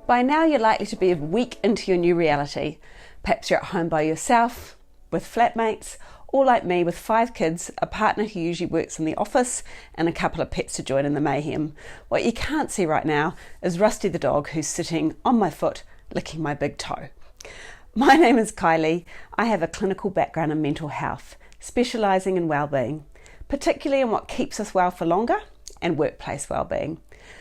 By now you're likely to be a week into your new reality. Perhaps you're at home by yourself, with flatmates, or like me with 5 kids, a partner who usually works in the office, and a couple of pets to join in the mayhem. What you can't see right now is Rusty the dog, who's sitting on my foot licking my big toe. My name is Kylie. I have a clinical background in mental health, specialising in wellbeing, particularly in what keeps us well for longer and workplace wellbeing.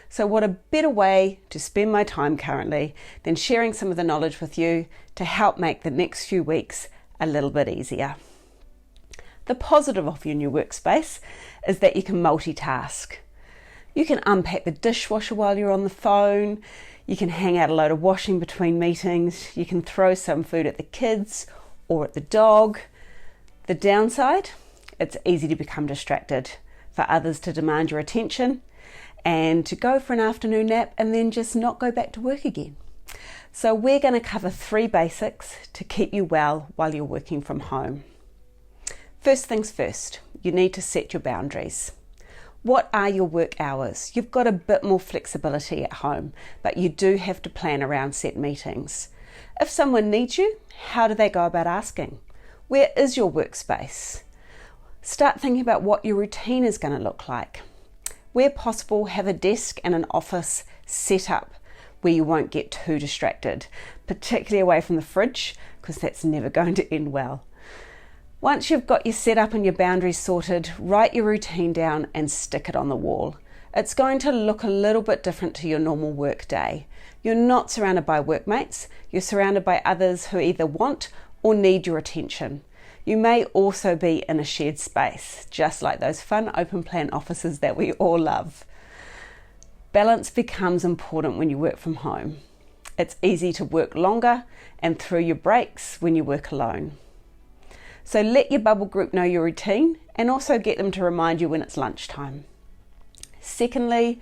So what a better way to spend my time currently than sharing some of the knowledge with you to help make the next few weeks a little bit easier. The positive of your new workspace is that you can multitask. You can unpack the dishwasher while you're on the phone, you can hang out a load of washing between meetings, you can throw some food at the kids or at the dog. The downside, it's easy to become distracted, for others to demand your attention, and to go for an afternoon nap and then just not go back to work again. So we're going to cover 3 basics to keep you well while you're working from home. First things first, you need to set your boundaries. What are your work hours? You've got a bit more flexibility at home, but you do have to plan around set meetings. If someone needs you, how do they go about asking? Where is your workspace? Start thinking about what your routine is going to look like. Where possible, have a desk and an office set up where you won't get too distracted, particularly away from the fridge, because that's never going to end well. Once you've got your setup and your boundaries sorted, write your routine down and stick it on the wall. It's going to look a little bit different to your normal work day. You're not surrounded by workmates, you're surrounded by others who either want or need your attention. You may also be in a shared space, just like those fun open plan offices that we all love. Balance becomes important when you work from home. It's easy to work longer and through your breaks when you work alone. So let your bubble group know your routine and also get them to remind you when it's lunchtime. Secondly,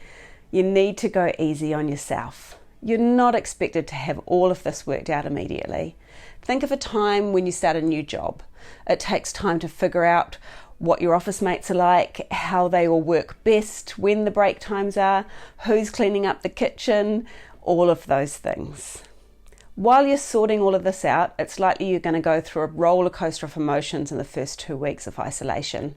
you need to go easy on yourself. You're not expected to have all of this worked out immediately. Think of a time when you start a new job. It takes time to figure out what your office mates are like, how they all work best, when the break times are, who's cleaning up the kitchen, all of those things. While you're sorting all of this out, it's likely you're going to go through a roller coaster of emotions in the first 2 weeks of isolation.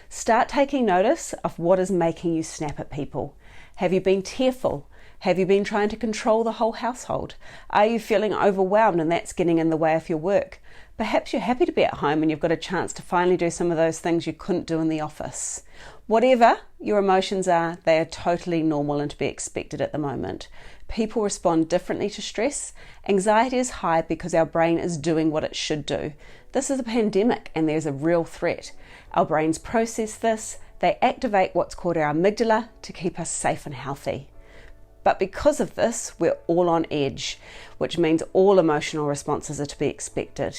Start taking notice of what is making you snap at people. Have you been tearful? Have you been trying to control the whole household? Are you feeling overwhelmed and that's getting in the way of your work? Perhaps you're happy to be at home and you've got a chance to finally do some of those things you couldn't do in the office. Whatever your emotions are, they are totally normal and to be expected at the moment. People respond differently to stress. Anxiety is high because our brain is doing what it should do. This is a pandemic and there's a real threat. Our brains process this. They activate what's called our amygdala to keep us safe and healthy. But because of this, we're all on edge, which means all emotional responses are to be expected.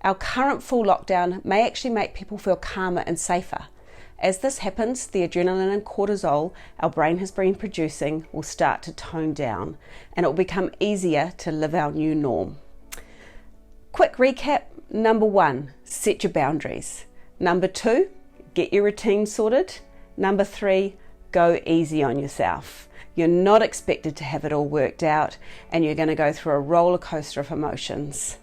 Our current full lockdown may actually make people feel calmer and safer. As this happens, the adrenaline and cortisol our brain has been producing will start to tone down, and it will become easier to live our new norm. Quick recap. Number 1, set your boundaries. Number 2, get your routine sorted. Number 3, go easy on yourself. You're not expected to have it all worked out, and you're going to go through a roller coaster of emotions.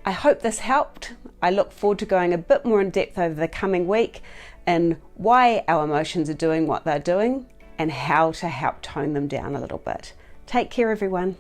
I hope this helped. I look forward to going a bit more in depth over the coming week in why our emotions are doing what they're doing and how to help tone them down a little bit. Take care, everyone.